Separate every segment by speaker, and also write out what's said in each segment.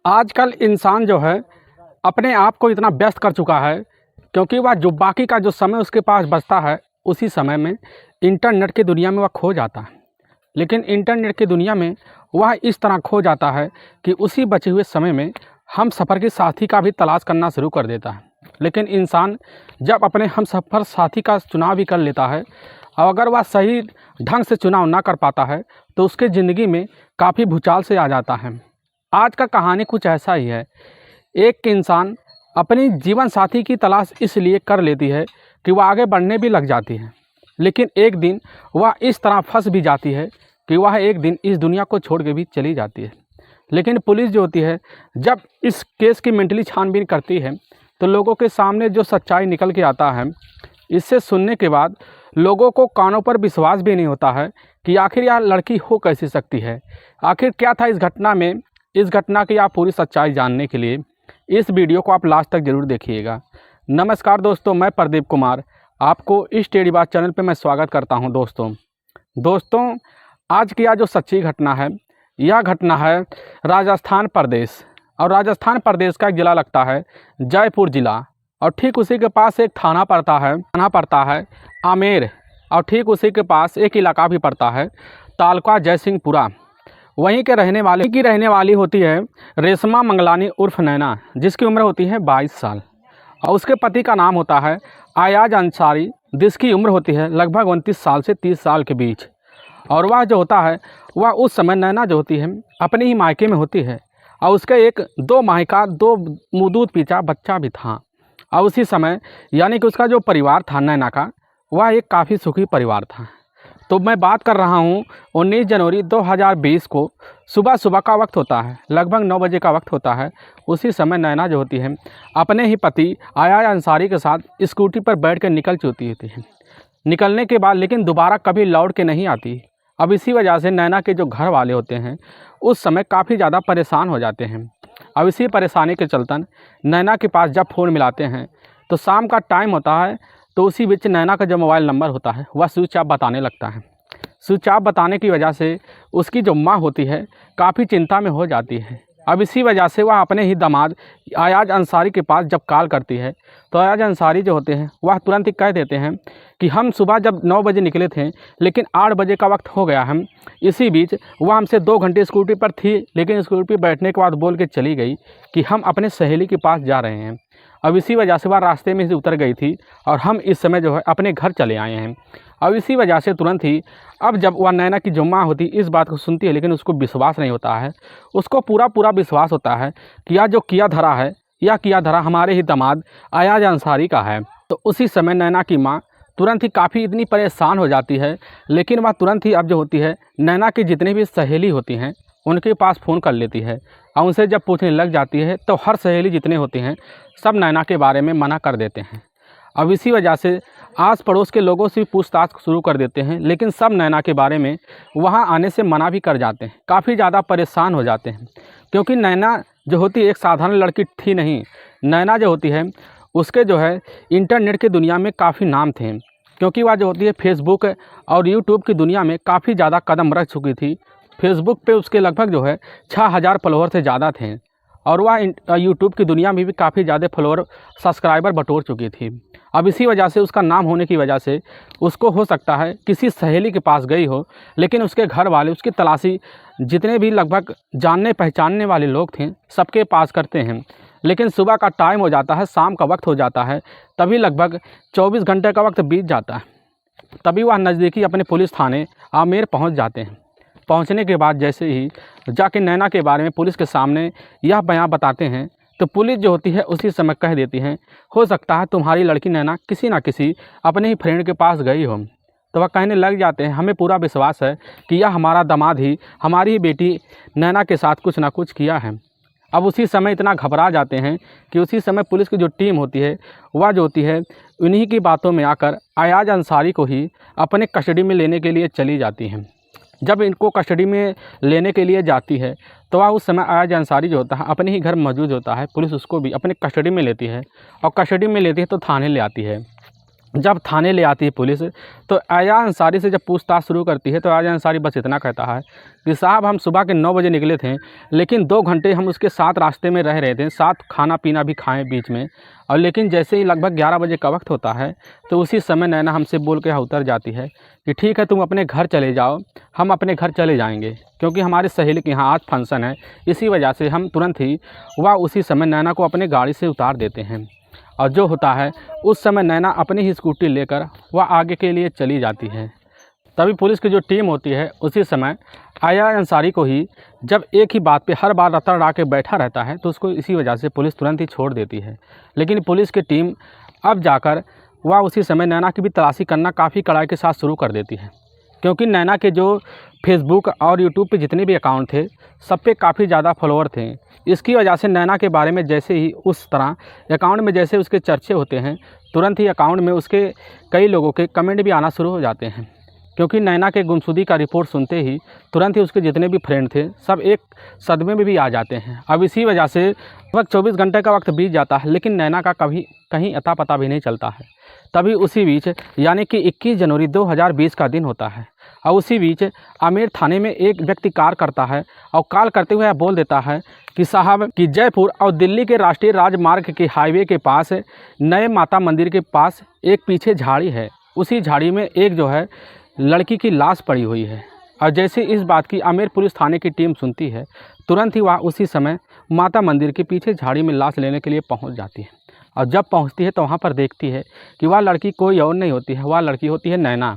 Speaker 1: आजकल इंसान जो है अपने आप को इतना व्यस्त कर चुका है, क्योंकि वह जो बाकी का जो समय उसके पास बचता है उसी समय में इंटरनेट की दुनिया में वह खो जाता है। लेकिन इंटरनेट की दुनिया में वह इस तरह खो जाता है कि उसी बचे हुए समय में हम सफ़र के साथी का भी तलाश करना शुरू कर देता है। लेकिन इंसान जब अपने हम सफ़र साथी का चुनाव भी कर लेता है और अगर वह सही ढंग से चुनाव ना कर पाता है तो उसके ज़िंदगी में काफ़ी भूचाल से आ जाता है। आज का कहानी कुछ ऐसा ही है। एक इंसान अपनी जीवन साथी की तलाश इसलिए कर लेती है कि वह आगे बढ़ने भी लग जाती है, लेकिन एक दिन वह इस तरह फंस भी जाती है कि वह एक दिन इस दुनिया को छोड़ के भी चली जाती है। लेकिन पुलिस जो होती है जब इस केस की मेंटली छानबीन करती है तो लोगों के सामने जो सच्चाई निकल के आता है, इससे सुनने के बाद लोगों को कानों पर विश्वास भी नहीं होता है कि आखिर यह लड़की हो कैसे सकती है, आखिर क्या था इस घटना में। इस घटना की आप पूरी सच्चाई जानने के लिए इस वीडियो को आप लास्ट तक ज़रूर देखिएगा। नमस्कार दोस्तों, मैं प्रदीप कुमार आपको इस टेढ़ी बात चैनल पे मैं स्वागत करता हूं। दोस्तों आज की यह जो सच्ची घटना है, यह घटना है राजस्थान प्रदेश, और राजस्थान प्रदेश का एक ज़िला लगता है जयपुर ज़िला, और ठीक उसी के पास एक थाना पड़ता है आमेर, और ठीक उसी के पास एक इलाका भी पड़ता है तालका जयसिंहपुरा। वहीं के रहने वाली होती है रेशमा मंगलानी उर्फ नैना, जिसकी उम्र होती है 22 साल, और उसके पति का नाम होता है अयाज अंसारी, जिसकी उम्र होती है लगभग 29 साल से 30 साल के बीच। और वह जो होता है वह उस समय नैना जो होती है अपने ही मायके में होती है, और उसके एक 2 माह का 2 मुँह दूध पीचा बच्चा भी था। और उसी समय यानी कि उसका जो परिवार था नैना का, वह एक काफ़ी सुखी परिवार था। तो मैं बात कर रहा हूँ 19 जनवरी 2020 को सुबह का वक्त होता है, लगभग 9 बजे का वक्त होता है। उसी समय नैना जो होती है अपने ही पति अयाज अंसारी के साथ स्कूटी पर बैठ कर निकल चुकी होती है। निकलने के बाद लेकिन दोबारा कभी लौट के नहीं आती। अब इसी वजह से नैना के जो घर वाले होते हैं उस समय काफ़ी ज़्यादा परेशान हो जाते हैं। अब इसी परेशानी के चलतन नैना के पास जब फ़ोन मिलाते हैं तो शाम का टाइम होता है, तो उसी बीच नैना का जो मोबाइल नंबर होता है वह स्विच ऑफ बताने लगता है। स्विच ऑफ बताने की वजह से उसकी जो माँ होती है काफ़ी चिंता में हो जाती है। अब इसी वजह से वह अपने ही दामाद अयाज अंसारी के पास जब कॉल करती है तो अयाज अंसारी जो होते हैं वह तुरंत ही कह देते हैं कि हम सुबह जब 9 बजे निकले थे लेकिन 8 बजे का वक्त हो गया है। इसी बीच वह हमसे 2 घंटे स्कूटी पर थी, लेकिन स्कूटी पर बैठने के बाद बोल के चली गई कि हम अपने सहेली के पास जा रहे हैं। अब इसी वजह से वह रास्ते में से उतर गई थी और हम इस समय जो है अपने घर चले आए हैं। अब इसी वजह से तुरंत ही अब जब वह नैना की जो माँ होती इस बात को सुनती है, लेकिन उसको विश्वास नहीं होता है। उसको पूरा विश्वास होता है कि यह जो किया धरा हमारे ही दामाद अयाज अंसारी का है। तो उसी समय नैना की माँ तुरंत ही काफ़ी इतनी परेशान हो जाती है, लेकिन वह तुरंत ही अब जो होती है नैना की जितनी भी सहेली होती हैं उनके पास फ़ोन कर लेती है, और उनसे जब पूछने लग जाती है तो हर सहेली जितने होते हैं सब नैना के बारे में मना कर देते हैं। अब इसी वजह से आस पड़ोस के लोगों से भी पूछताछ शुरू कर देते हैं, लेकिन सब नैना के बारे में वहां आने से मना भी कर जाते हैं। काफ़ी ज़्यादा परेशान हो जाते हैं, क्योंकि नैना जो होती है एक साधारण लड़की थी नहीं। नैना जो होती है उसके जो है इंटरनेट की दुनिया में काफ़ी नाम थे, क्योंकि वह जो होती है फेसबुक और यूट्यूब की दुनिया में काफ़ी ज़्यादा कदम रख चुकी थी। फेसबुक पे उसके लगभग जो है 6000 फॉलोअर से ज़्यादा थे, और वह यूट्यूब की दुनिया में भी काफ़ी ज़्यादा फॉलोअर सब्सक्राइबर बटोर चुकी थी। अब इसी वजह से उसका नाम होने की वजह से उसको हो सकता है किसी सहेली के पास गई हो, लेकिन उसके घर वाले उसकी तलाशी जितने भी लगभग जानने पहचानने वाले लोग थे सबके पास करते हैं। लेकिन सुबह का टाइम हो जाता है, शाम का वक्त हो जाता है, तभी लगभग 24 घंटे का वक्त बीत जाता है। तभी वह नज़दीकी अपने पुलिस थाने आमेर पहुंच जाते हैं। पहुंचने के बाद जैसे ही जाके नैना के बारे में पुलिस के सामने यह बयान बताते हैं तो पुलिस जो होती है उसी समय कह देती है हो सकता है तुम्हारी लड़की नैना किसी ना किसी अपने ही फ्रेंड के पास गई हो। तो वह कहने लग जाते हैं हमें पूरा विश्वास है कि यह हमारा दामाद ही हमारी ही बेटी नैना के साथ कुछ ना कुछ किया है। अब उसी समय इतना घबरा जाते हैं कि उसी समय पुलिस की जो टीम होती है वह जो होती है उन्हीं की बातों में आकर अयाज अंसारी को ही अपने कस्टडी में लेने के लिए चली जाती हैं। जब इनको कस्टडी में लेने के लिए जाती है तो वह उस समय अयाज अंसारी जो होता है अपने ही घर मौजूद होता है। पुलिस उसको भी अपने कस्टडी में लेती है, और कस्टडी में लेती है तो थाने ले आती है। जब थाने ले आती है पुलिस, तो अयाज अंसारी से जब पूछताछ शुरू करती है तो अयाज अंसारी बस इतना कहता है कि साहब हम सुबह के 9 बजे निकले थे, लेकिन 2 घंटे हम उसके साथ रास्ते में रह रहे थे, साथ खाना पीना भी खाएं बीच में, और लेकिन जैसे ही लगभग 11 बजे का वक्त होता है तो उसी समय नैना हमसे बोल के उतर जाती है कि ठीक है तुम अपने घर चले जाओ, हम अपने घर चले जाएंगे, क्योंकि हमारे सहेली के यहाँ आज फंक्शन है। इसी वजह से हम तुरंत ही वह उसी समय नैना को अपने गाड़ी से उतार देते हैं, और जो होता है उस समय नैना अपनी ही स्कूटी लेकर वह आगे के लिए चली जाती है। तभी पुलिस की जो टीम होती है उसी समय अयाज अंसारी को ही जब एक ही बात पे हर बार रतड़ के बैठा रहता है तो उसको इसी वजह से पुलिस तुरंत ही छोड़ देती है। लेकिन पुलिस की टीम अब जाकर वह उसी समय नैना की भी तलाशी करना काफ़ी कड़ाई के साथ शुरू कर देती है, क्योंकि नैना के जो फेसबुक और यूट्यूब पे जितने भी अकाउंट थे सब पे काफ़ी ज़्यादा फॉलोअर थे। इसकी वजह से नैना के बारे में जैसे ही उस तरह अकाउंट में जैसे उसके चर्चे होते हैं, तुरंत ही अकाउंट में उसके कई लोगों के कमेंट भी आना शुरू हो जाते हैं, क्योंकि नैना के गुमशुदगी का रिपोर्ट सुनते ही तुरंत ही उसके जितने भी फ्रेंड थे सब एक सदमे में भी आ जाते हैं। अब इसी वजह से लगभग 24 घंटे का वक्त बीत जाता है, लेकिन नैना का कभी कहीं अता पता भी नहीं चलता है। तभी उसी बीच यानी कि 21 जनवरी 2020 का दिन होता है, और उसी बीच आमेर थाने में एक व्यक्ति कॉल करता है, और कॉल करते हुए बोल देता है कि साहब कि जयपुर और दिल्ली के राष्ट्रीय राजमार्ग के हाईवे के पास नए माता मंदिर के पास एक पीछे झाड़ी है, उसी झाड़ी में एक जो है लड़की की लाश पड़ी हुई है। और जैसे इस बात की आमेर पुलिस थाने की टीम सुनती है, तुरंत ही वह उसी समय माता मंदिर के पीछे झाड़ी में लाश लेने के लिए पहुंच जाती है। और जब पहुंचती है तो वहां पर देखती है कि वह लड़की कोई और नहीं होती है, वह लड़की होती है नैना,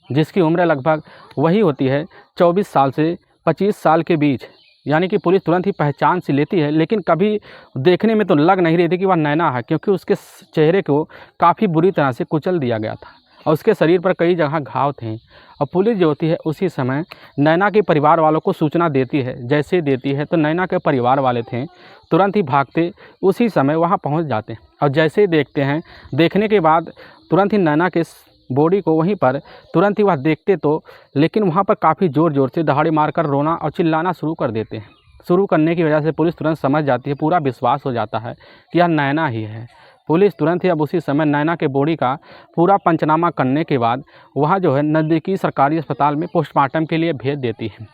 Speaker 1: जिसकी उम्र लगभग वही होती है 24 साल से 25 साल के बीच। यानी कि पुलिस तुरंत ही पहचान से लेती है, लेकिन कभी देखने में तो लग नहीं रही थी कि वह नैना है, क्योंकि उसके चेहरे को काफ़ी बुरी तरह से कुचल दिया गया था और उसके शरीर पर कई जगह घाव थे। और पुलिस जो होती है उसी समय नैना के परिवार वालों को सूचना देती है। जैसे देती है तो नैना के परिवार वाले थे तुरंत ही भागते उसी समय वहां पहुंच जाते हैं, और जैसे ही देखते हैं, देखने के बाद तुरंत ही नैना के बॉडी को वहीं पर तुरंत ही वह देखते तो, लेकिन वहाँ पर काफ़ी ज़ोर ज़ोर से दहाड़ी मारकर रोना और चिल्लाना शुरू कर देते हैं। शुरू करने की वजह से पुलिस तुरंत समझ जाती है, पूरा विश्वास हो जाता है कि यह नैना ही है। पुलिस तुरंत ही अब उसी समय नैना के बॉडी का पूरा पंचनामा करने के बाद वहाँ जो है नज़दीकी सरकारी अस्पताल में पोस्टमार्टम के लिए भेज देती है।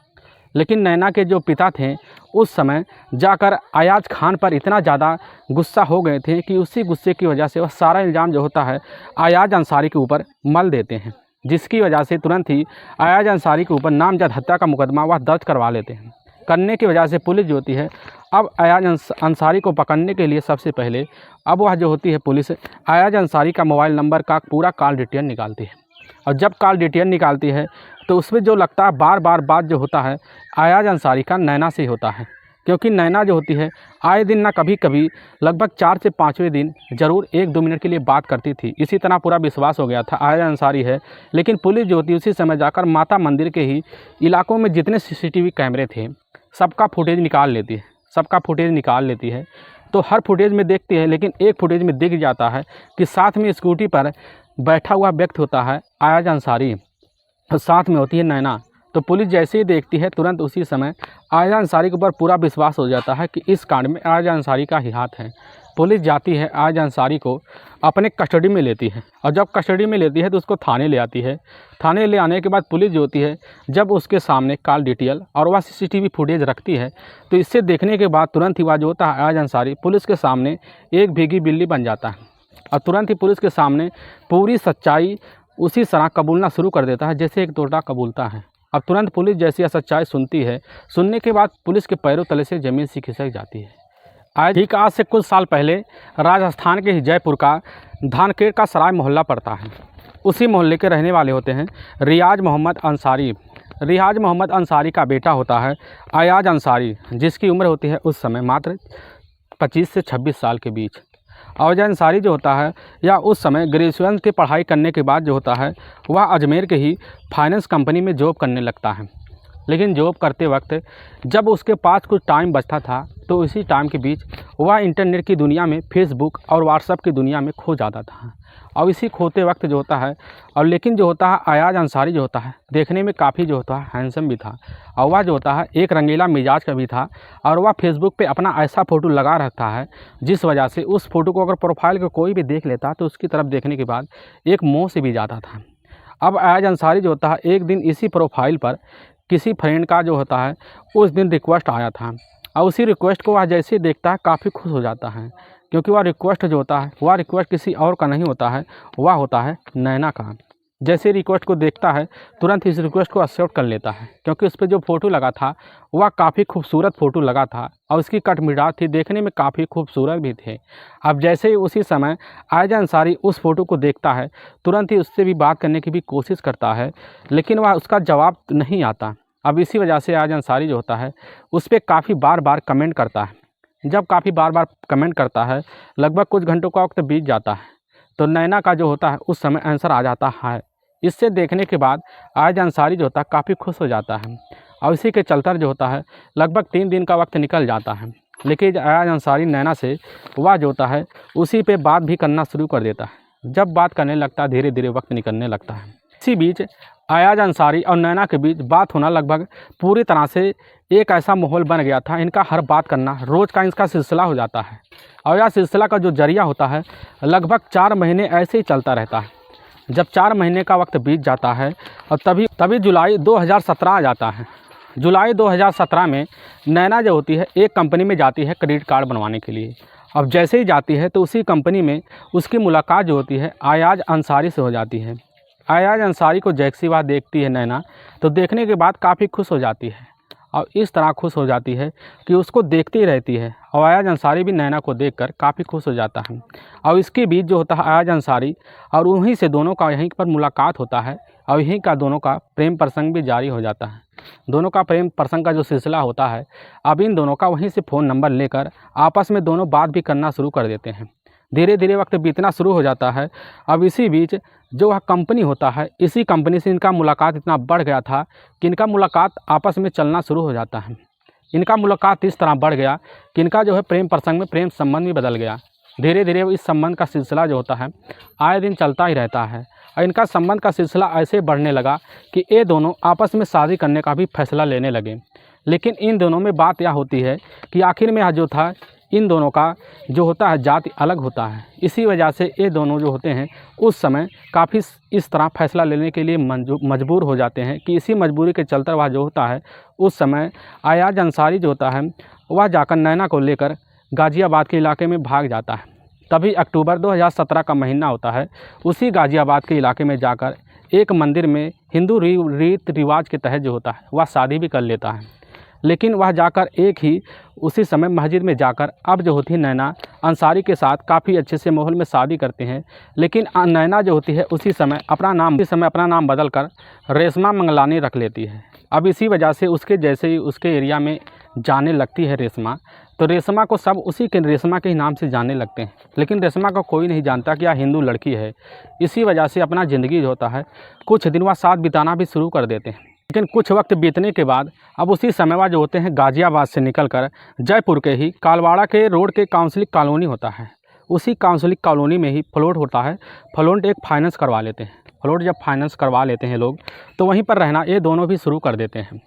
Speaker 1: लेकिन नैना के जो पिता थे उस समय जाकर अयाज खान पर इतना ज़्यादा गुस्सा हो गए थे कि उसी गुस्से की वजह से वह सारा इल्ज़ाम जो होता है अयाज अंसारी के ऊपर मल देते हैं, जिसकी वजह से तुरंत ही अयाज अंसारी के ऊपर नामजद हत्या का मुकदमा वह दर्ज करवा लेते हैं। करने की वजह से पुलिस जो होती है अब अयाज अंसारी को पकड़ने के लिए सबसे पहले अब वह जो होती है पुलिस अयाज अंसारी का मोबाइल नंबर का पूरा कॉल डिटेल निकालती है। और जब कॉल डिटेल निकालती है तो उसमें जो लगता है बार बार बात जो होता है अयाज अंसारी का नैना से होता है, क्योंकि नैना जो होती है आए दिन ना कभी कभी लगभग 4 से 5वें दिन ज़रूर 1-2 मिनट के लिए बात करती थी। इसी तरह पूरा विश्वास हो गया था अयाज अंसारी है। लेकिन पुलिस जो होती है उसी समय जाकर माता मंदिर के ही इलाकों में जितने CCTV कैमरे थे सबका फुटेज निकाल लेती है। तो हर फुटेज में देखती है, लेकिन एक फुटेज में दिख जाता है कि साथ में स्कूटी पर बैठा हुआ व्यक्ति होता है अयाज अंसारी, और साथ में होती है नैना। तो पुलिस जैसे ही देखती है तुरंत उसी समय अयाज अंसारी के ऊपर पूरा विश्वास हो जाता है कि इस कांड में अयाज अंसारी का ही हाथ है। पुलिस जाती है अयाज अंसारी को अपने कस्टडी में लेती है, और जब कस्टडी में लेती है तो उसको थाने ले आती है। थाने ले आने के बाद पुलिस जो होती है जब उसके सामने कॉल डिटेल और वह CCTV फुटेज रखती है, तो इससे देखने के बाद तुरंत ही वह जो होता है अयाज अंसारी पुलिस के सामने एक भीगी बिल्ली बन जाता है, और तुरंत ही पुलिस के सामने पूरी सच्चाई उसी तरह कबूलना शुरू कर देता है जैसे एक तोता कबूलता है। अब तुरंत पुलिस जैसी यह सच्चाई सुनती है, सुनने के बाद पुलिस के पैरों तले से ज़मीन सी खिसक जाती है। आज से कुछ साल पहले राजस्थान के जयपुर का धानखेड़ का सराय मोहल्ला पड़ता है। उसी मोहल्ले के रहने वाले होते हैं रियाज मोहम्मद अंसारी। रियाज मोहम्मद अंसारी का बेटा होता है अयाज अंसारी, जिसकी उम्र होती है उस समय मात्र 25 से 26 साल के बीच। अयाज अंसारी जो होता है या उस समय ग्रेजुएशन की पढ़ाई करने के बाद जो होता है वह अजमेर के ही फाइनेंस कंपनी में जॉब करने लगता है। लेकिन जॉब करते वक्त जब उसके पास कुछ टाइम बचता था तो इसी टाइम के बीच वह इंटरनेट की दुनिया में फेसबुक और व्हाट्सएप की दुनिया में खो जाता था। और इसी खोते वक्त जो होता है और लेकिन जो होता है अयाज अंसारी जो होता है देखने में काफ़ी जो होता है हैंडसम भी था और वह जो होता है एक रंगीला मिजाज का भी था। और वह फेसबुक पे अपना ऐसा फ़ोटो लगा रखता है जिस वजह से उस फ़ोटो को अगर प्रोफाइल को कोई भी देख लेता तो उसकी तरफ देखने के बाद एक मोह से भी जाता था। अब अयाज अंसारी जो होता है एक दिन इसी प्रोफाइल पर किसी फ्रेंड का जो होता है उस दिन रिक्वेस्ट आया था और उसी रिक्वेस्ट को वह जैसे ही देखता है काफ़ी खुश हो जाता है, क्योंकि वह रिक्वेस्ट जो होता है वह रिक्वेस्ट किसी और का नहीं होता है, वह होता है नैना का। जैसे रिक्वेस्ट को देखता है तुरंत इस रिक्वेस्ट को एक्सेप्ट कर लेता है, क्योंकि उस पर जो फ़ोटो लगा था वह काफ़ी खूबसूरत फ़ोटो लगा था और उसकी कट मिजाज थी, देखने में काफ़ी खूबसूरत भी थे। अब जैसे ही उसी समय अयाज अंसारी उस फ़ोटो को देखता है तुरंत ही उससे भी बात करने की भी कोशिश करता है, लेकिन वह उसका जवाब नहीं आता। अब इसी वजह से अयाज अंसारी जो होता है उस पर काफ़ी बार बार कमेंट करता है। जब काफ़ी बार बार कमेंट करता है लगभग कुछ घंटों का वक्त बीत जाता है तो नैना का जो होता है उस समय आंसर आ जाता है। इससे देखने के बाद अयाज अंसारी जो होता है काफ़ी खुश हो जाता है और इसी के चलते जो होता है लगभग 3 दिन का वक्त निकल जाता है, लेकिन अयाज अंसारी नैना से वह जो होता है उसी पे बात भी करना शुरू कर देता है। जब बात करने लगता है धीरे धीरे वक्त निकलने लगता है। इसी बीच अयाज अंसारी और नैना के बीच बात होना लगभग पूरी तरह से एक ऐसा माहौल बन गया था, इनका हर बात करना रोज़ का इसका सिलसिला हो जाता है और यह सिलसिला का जो जरिया होता है लगभग 4 महीने ऐसे ही चलता रहता है। जब 4 महीने का वक्त बीत जाता है और तभी जुलाई 2017 आ जाता है। जुलाई 2017 में नैना जो होती है एक कंपनी में जाती है क्रेडिट कार्ड बनवाने के लिए। अब जैसे ही जाती है तो उसी कंपनी में उसकी मुलाकात जो होती है अयाज अंसारी से हो जाती है। अयाज अंसारी को जैसी बात देखती है नैना तो देखने के बाद काफ़ी खुश हो जाती है और इस तरह खुश हो जाती है कि उसको देखती रहती है और अयाज अंसारी भी नैना को देखकर काफ़ी खुश हो जाता है। और इसके बीच जो होता है अयाज अंसारी और उन्हीं से दोनों का यहीं पर मुलाकात होता है और यहीं का दोनों का प्रेम प्रसंग भी जारी हो जाता है। दोनों का प्रेम प्रसंग का जो सिलसिला होता है अब इन दोनों का वहीं से फ़ोन नंबर लेकर आपस में दोनों बात भी करना शुरू कर देते हैं। धीरे धीरे वक्त बीतना शुरू हो जाता है। अब इसी बीच जो वह कंपनी होता है इसी कंपनी से इनका मुलाकात इतना बढ़ गया था कि इनका मुलाकात आपस में चलना शुरू हो जाता है। इनका मुलाकात इस तरह बढ़ गया कि इनका जो है प्रेम प्रसंग में प्रेम संबंध भी बदल गया। धीरे धीरे इस संबंध का सिलसिला जो होता है आए दिन चलता ही रहता है और इनका संबंध का सिलसिला ऐसे बढ़ने लगा कि ये दोनों आपस में शादी करने का भी फैसला लेने लगे। लेकिन इन दोनों में बात यह होती है कि आखिर में जो था इन दोनों का जो होता है जाति अलग होता है। इसी वजह से ये दोनों जो होते हैं उस समय काफ़ी इस तरह फैसला लेने के लिए मजबूर हो जाते हैं कि इसी मजबूरी के चलते वह जो होता है उस समय अयाज अंसारी जो होता है वह जाकर नैना को लेकर गाज़ियाबाद के इलाके में भाग जाता है। तभी अक्टूबर 2017 का महीना होता है। उसी गाज़ियाबाद के इलाके में जाकर एक मंदिर में हिंदू रीत रिवाज के तहत जो होता है वह शादी भी कर लेता है। लेकिन वह जाकर एक ही उसी समय मस्जिद में जाकर अब जो होती है नैना अंसारी के साथ काफ़ी अच्छे से माहौल में शादी करते हैं। लेकिन नैना जो होती है उसी समय अपना नाम बदल कर रेशमा मंगलानी रख लेती है। अब इसी वजह से उसके जैसे ही उसके एरिया में जाने लगती है रेशमा, तो रेशमा को सब उसी के रेशमा के ही नाम से जानने लगते हैं। लेकिन रेशमा को कोई नहीं जानता कि यह हिंदू लड़की है। इसी वजह से अपना ज़िंदगी जो होता है कुछ दिन वह साथ बिताना भी शुरू कर देते हैं। लेकिन कुछ वक्त बीतने के बाद अब उसी समय वह जो होते हैं गाज़ियाबाद से निकलकर जयपुर के ही कालवाड़ा के रोड के काउंसिलिंग कॉलोनी होता है, उसी काउंसिलिंग कॉलोनी में ही फ्लैट होता है। फ्लैट एक फाइनेंस करवा लेते हैं। फ्लैट जब फाइनेंस करवा लेते हैं लोग तो वहीं पर रहना ये दोनों भी शुरू कर देते हैं।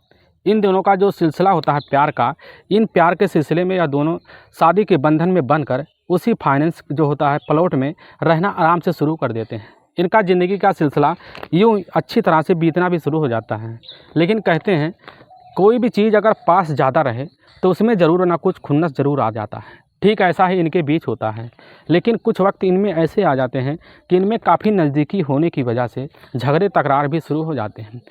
Speaker 1: इन दोनों का जो सिलसिला होता है प्यार का, इन प्यार के सिलसिले में यह दोनों शादी के बंधन में बनकर उसी फाइनेंस जो होता है प्लॉट में रहना आराम से शुरू कर देते हैं। इनका ज़िंदगी का सिलसिला यूँ अच्छी तरह से बीतना भी शुरू हो जाता है। लेकिन कहते हैं कोई भी चीज़ अगर पास ज़्यादा रहे तो उसमें ज़रूर ना कुछ खुन्नस ज़रूर आ जाता है। ठीक ऐसा ही इनके बीच होता है। लेकिन कुछ वक्त इनमें ऐसे आ जाते हैं कि इनमें काफ़ी नज़दीकी होने की वजह से झगड़े तकरार भी शुरू हो जाते हैं।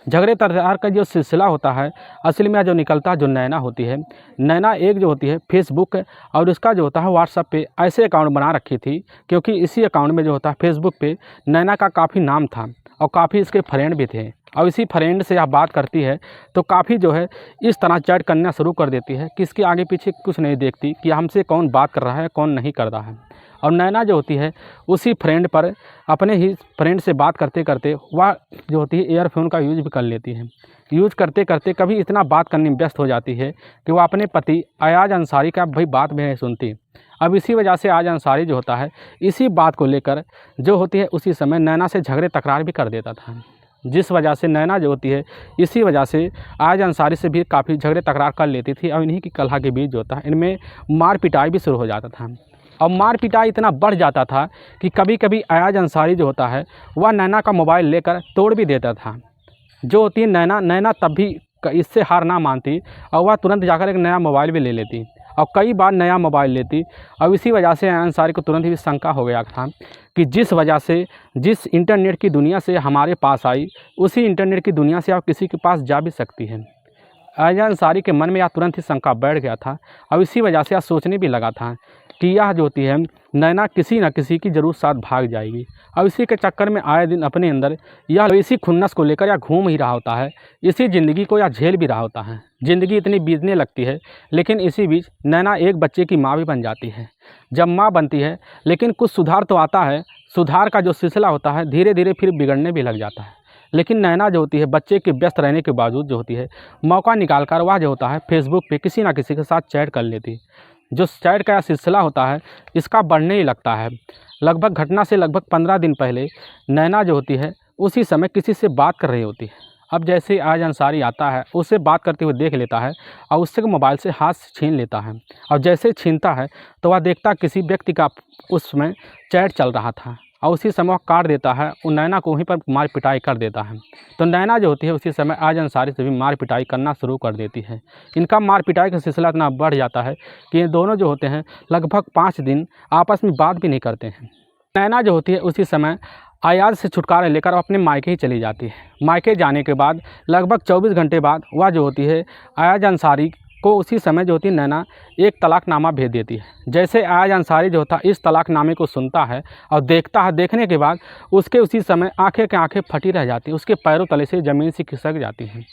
Speaker 1: झगड़े तकरार का जो सिलसिला होता है असल में जो निकलता है, जो नैना होती है, नैना एक जो होती है फेसबुक और उसका जो होता है व्हाट्सएप पे ऐसे अकाउंट बना रखी थी, क्योंकि इसी अकाउंट में जो होता है फेसबुक पे नैना का काफ़ी नाम था और काफ़ी इसके फ्रेंड भी थे। और इसी फ्रेंड से यह बात करती है तो काफ़ी जो है इस तरह चैट करना शुरू कर देती है कि इसके आगे पीछे कुछ नहीं देखती कि हमसे कौन बात कर रहा है कौन नहीं कर रहा है। और नैना जो होती है उसी फ्रेंड पर अपने ही फ्रेंड से बात करते करते वह जो होती है ईयरफोन का यूज़ भी कर लेती है। यूज़ करते करते कभी इतना बात करने में व्यस्त हो जाती है कि वह अपने पति अयाज अंसारी का भाई बात भी नहीं सुनती। अब इसी वजह से अयाज अंसारी जो होता है इसी बात को लेकर जो होती है उसी समय नैना से झगड़े तकरार भी कर देता था, जिस वजह से नैना जो होती है इसी वजह से अयाज अंसारी से भी काफ़ी झगड़े तकरार कर लेती थी। और इन्हीं की कलह के बीच जो होता है इनमें मार पिटाई भी शुरू हो जाता था। और मार पिटाई इतना बढ़ जाता था कि कभी कभी अयाज अंसारी जो होता है वह नैना का मोबाइल लेकर तोड़ भी देता था। जो होती है नैना तब भी इससे हार ना मानती और वह तुरंत जाकर एक नया मोबाइल भी ले लेती और कई बार नया मोबाइल लेती। और इसी वजह से अयाज अंसारी को तुरंत ही शंका हो गया था कि जिस वजह से जिस इंटरनेट की दुनिया से हमारे पास आई उसी इंटरनेट की दुनिया से आप किसी के पास जा भी सकती है। अयाज अंसारी के मन में यह तुरंत ही शंका बैठ गया था और इसी वजह से यह सोचने भी लगा था कि यह जो होती है नैना किसी न किसी की ज़रूर साथ भाग जाएगी। और इसी के चक्कर में आए दिन अपने अंदर यह इसी खुन्नस को लेकर यह घूम ही रहा होता है, इसी ज़िंदगी को यह झेल भी रहा होता है। ज़िंदगी इतनी बीतने लगती है लेकिन इसी बीच नैना एक बच्चे की माँ भी बन जाती है। जब माँ बनती है लेकिन कुछ सुधार तो आता है, सुधार का जो सिलसिला होता है धीरे धीरे फिर बिगड़ने भी लग जाता है। लेकिन नैना जो होती है बच्चे के व्यस्त रहने के बावजूद जो होती है मौका निकाल कर वह जो होता है फेसबुक पे किसी ना किसी के साथ चैट कर लेती। जो चैट का सिलसिला होता है इसका बढ़ने ही लगता है। लगभग घटना से लगभग 15 दिन पहले नैना जो होती है उसी समय किसी से बात कर रही होती है। अब जैसे अयाज अंसारी आता है उससे बात करते हुए देख लेता है और उससे मोबाइल से हाथ से छीन लेता है। और जैसे छीनता है तो वह देखता किसी व्यक्ति का उसमें चैट चल रहा था और उसी समय वह काट देता है और नैना को वहीं पर मार पिटाई कर देता है। तो नैना जो होती है उसी समय अयाज अंसारी से भी मार पिटाई करना शुरू कर देती है। इनका मार पिटाई का सिलसिला इतना बढ़ जाता है कि ये दोनों जो होते हैं लगभग 5 दिन आपस में बात भी नहीं करते हैं। नैना जो होती है उसी समय अयाज से छुटकारा लेकर अपने मायके ही चली जाती है। मायके जाने के बाद लगभग 24 घंटे बाद वह जो होती है अयाज अंसारी को उसी समय जो होती है नैना एक तलाकनामा भेज देती है। जैसे अयाज अंसारी जो होता इस तलाकनामे को सुनता है और देखता है, देखने के बाद उसके उसी समय आंखें की आंखें फटी रह जाती है, उसके पैरों तले से ज़मीन से खिसक जाती हैं।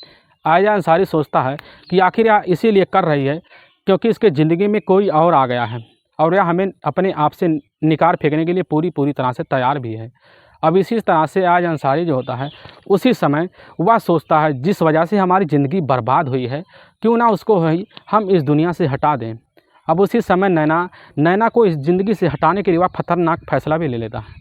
Speaker 1: अयाज अंसारी सोचता है कि आखिर यह इसीलिए कर रही है क्योंकि इसके ज़िंदगी में कोई और आ गया है और यह हमें अपने आप से निकाल फेंकने के लिए पूरी तरह से तैयार भी है। अब इसी तरह से अयाज अंसारी जो होता है उसी समय वह सोचता है जिस वजह से हमारी ज़िंदगी बर्बाद हुई है क्यों ना उसको हम इस दुनिया से हटा दें। अब उसी समय नैना को इस ज़िंदगी से हटाने के लिए वह खतरनाक फैसला भी ले लेता है।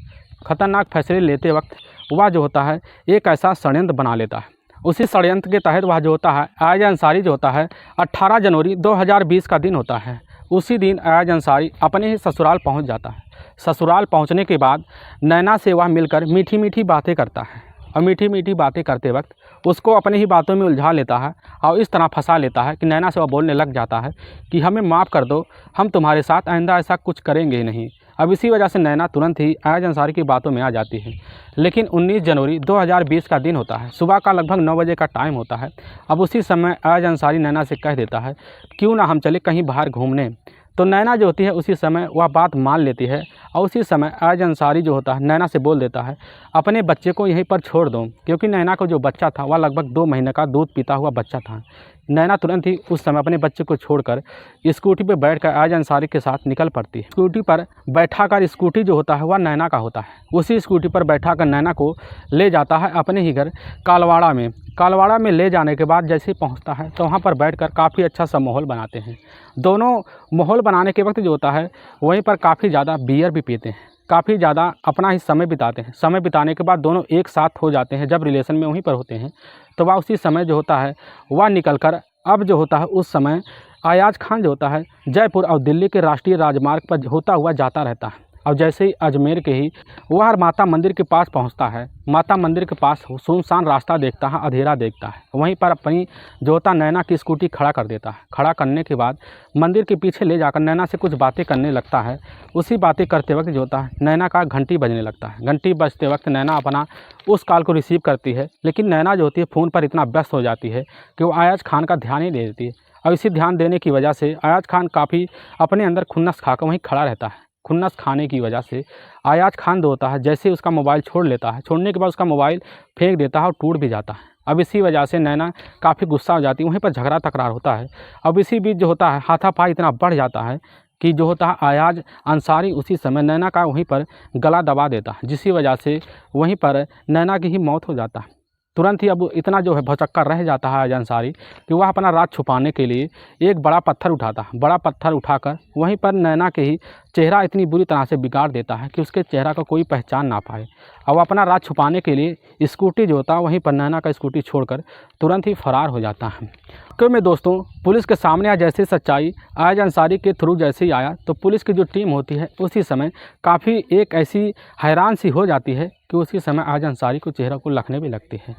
Speaker 1: खतरनाक फैसले लेते वक्त वह जो होता है एक ऐसा षड्यंत्र बना लेता है। उसी षड्यंत्र के तहत वह जो होता है अयाज अंसारी जो होता है 18 जनवरी 2020 का दिन होता है। उसी दिन अयाज अंसारी अपने ही ससुराल पहुंच जाता है। ससुराल पहुंचने के बाद नैना से वह मिलकर मीठी मीठी बातें करता है और मीठी मीठी बातें करते वक्त उसको अपनी ही बातों में उलझा लेता है और इस तरह फंसा लेता है कि नैना से वह बोलने लग जाता है कि हमें माफ़ कर दो, हम तुम्हारे साथ आइंदा ऐसा कुछ करेंगे ही नहीं। अब इसी वजह से नैना तुरंत ही अयाज अंसारी की बातों में आ जाती है। लेकिन 19 जनवरी 2020 का दिन होता है, सुबह का लगभग 9 बजे का टाइम होता है। अब उसी समय अयाज अंसारी नैना से कह देता है क्यों ना हम चले कहीं बाहर घूमने। तो नैना जो होती है उसी समय वह बात मान लेती है और उसी समय अयाज अंसारी जो होता है नैना से बोल देता है अपने बच्चे को यहीं पर छोड़ दो, क्योंकि नैना को जो बच्चा था वह लगभग 2 महीने का दूध पीता हुआ बच्चा था। नैना तुरंत ही उस समय अपने बच्चे को छोड़कर स्कूटी पर बैठकर अयाज अंसारी के साथ निकल पड़ती है। स्कूटी पर बैठाकर स्कूटी जो होता है वह नैना का होता है। उसी स्कूटी पर बैठाकर नैना को ले जाता है अपने ही घर कालवाड़ा में ले जाने के बाद जैसे ही पहुंचता है तो वहां पर बैठकर काफ़ी अच्छा सा माहौल बनाते हैं। दोनों माहौल बनाने के वक्त जो होता है वहीं पर काफ़ी ज़्यादा बियर भी पीते हैं, काफ़ी ज़्यादा अपना ही समय बिताते हैं। समय बिताने के बाद दोनों एक साथ हो जाते हैं। जब रिलेशन में वहीं पर होते हैं तो वह उसी समय जो होता है वह निकल कर अब जो होता है उस समय अयाज खान जो होता है जयपुर और दिल्ली के राष्ट्रीय राजमार्ग पर होता हुआ जाता रहता है। और जैसे ही अजमेर के ही वह माता मंदिर के पास पहुंचता है, माता मंदिर के पास सुनसान रास्ता देखता है, अंधेरा देखता है। वहीं पर अपनी जो होता नैना की स्कूटी खड़ा कर देता है। खड़ा करने के बाद मंदिर के पीछे ले जाकर नैना से कुछ बातें करने लगता है। उसी बातें करते वक्त जो होता है नैना का घंटी बजने लगता है। घंटी बजते वक्त नैना अपना उस कॉल को रिसीव करती है, लेकिन नैना जो होती है फ़ोन पर इतना व्यस्त हो जाती है कि वो अयाज खान का ध्यान ही नहीं देती है। और इसी ध्यान देने की वजह से अयाज खान काफ़ी अपने अंदर खुन्नस खाकर वहीं खड़ा रहता है। खुन्नस खाने की वजह से अयाज खान जो होता है जैसे उसका मोबाइल छोड़ लेता है, छोड़ने के बाद उसका मोबाइल फेंक देता है और टूट भी जाता है। अब इसी वजह से नैना काफ़ी गुस्सा हो जाती है, वहीं पर झगड़ा तकरार होता है। अब इसी बीच जो होता है हाथापाई इतना बढ़ जाता है कि जो होता है अयाज अंसारी उसी समय नैना का वहीं पर गला दबा देता है, जिसकी वजह से वहीं पर नैना की ही मौत हो जाता है। तुरंत ही अब इतना जो है भौचक्का रह जाता है अयाज अंसारी कि वह अपना राज छुपाने के लिए एक बड़ा पत्थर उठाता है। बड़ा पत्थर उठाकर वहीं पर नैना के ही चेहरा इतनी बुरी तरह से बिगाड़ देता है कि उसके चेहरा का कोई पहचान ना पाए। अब अपना राज छुपाने के लिए स्कूटी जो होता है वहीं पर नैना का स्कूटी छोड़कर तुरंत ही फरार हो जाता है। क्यों में दोस्तों पुलिस के सामने आ जैसे सच्चाई अयाज अंसारी के थ्रू जैसे ही आया तो पुलिस की जो टीम होती है उसी समय काफ़ी एक ऐसी हैरान सी हो जाती है कि उसी समय अयाज अंसारी को चेहरा को लखने भी लगती है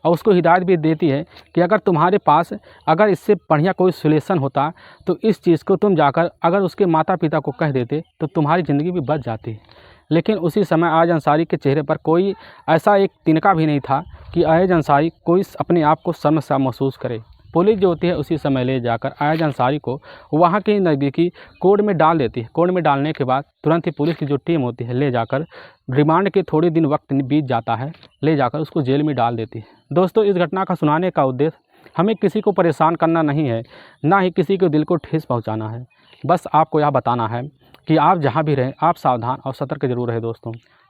Speaker 1: और उसको हिदायत भी देती है कि अगर तुम्हारे पास अगर इससे बढ़िया कोई सोल्यूशन होता तो इस चीज़ को तुम जाकर अगर उसके माता पिता को कह देते तो तुम्हारी ज़िंदगी भी बच जाती। लेकिन उसी समय अयाज अंसारी के चेहरे पर कोई ऐसा एक तिनका भी नहीं था कि अयाज अंसारी कोई अपने आप को शर्मसार महसूस करे। पुलिस जो होती है उसी समय ले जाकर अयाज अंसारी को वहाँ के नज़दीकी कोर्ट में डाल देती है। कोर्ट में डालने के बाद तुरंत ही पुलिस की जो टीम होती है ले जाकर रिमांड के थोड़े दिन वक्त बीत जाता है, ले जाकर उसको जेल में डाल देती है। दोस्तों इस घटना का सुनाने का उद्देश्य हमें किसी को परेशान करना नहीं है, ना ही किसी के दिल को ठेस पहुँचाना है। बस आपको यह बताना है कि आप जहाँ भी रहें आप सावधान और सतर्क जरूर रहें।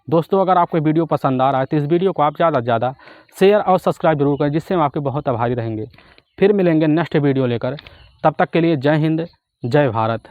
Speaker 1: दोस्तों अगर आपको वीडियो पसंद आ रहा है तो इस वीडियो को आप ज़्यादा से ज़्यादा शेयर और सब्सक्राइब जरूर करें, जिससे हम आपके बहुत आभारी रहेंगे। फिर मिलेंगे नेक्स्ट वीडियो लेकर, तब तक के लिए जय हिंद जय भारत।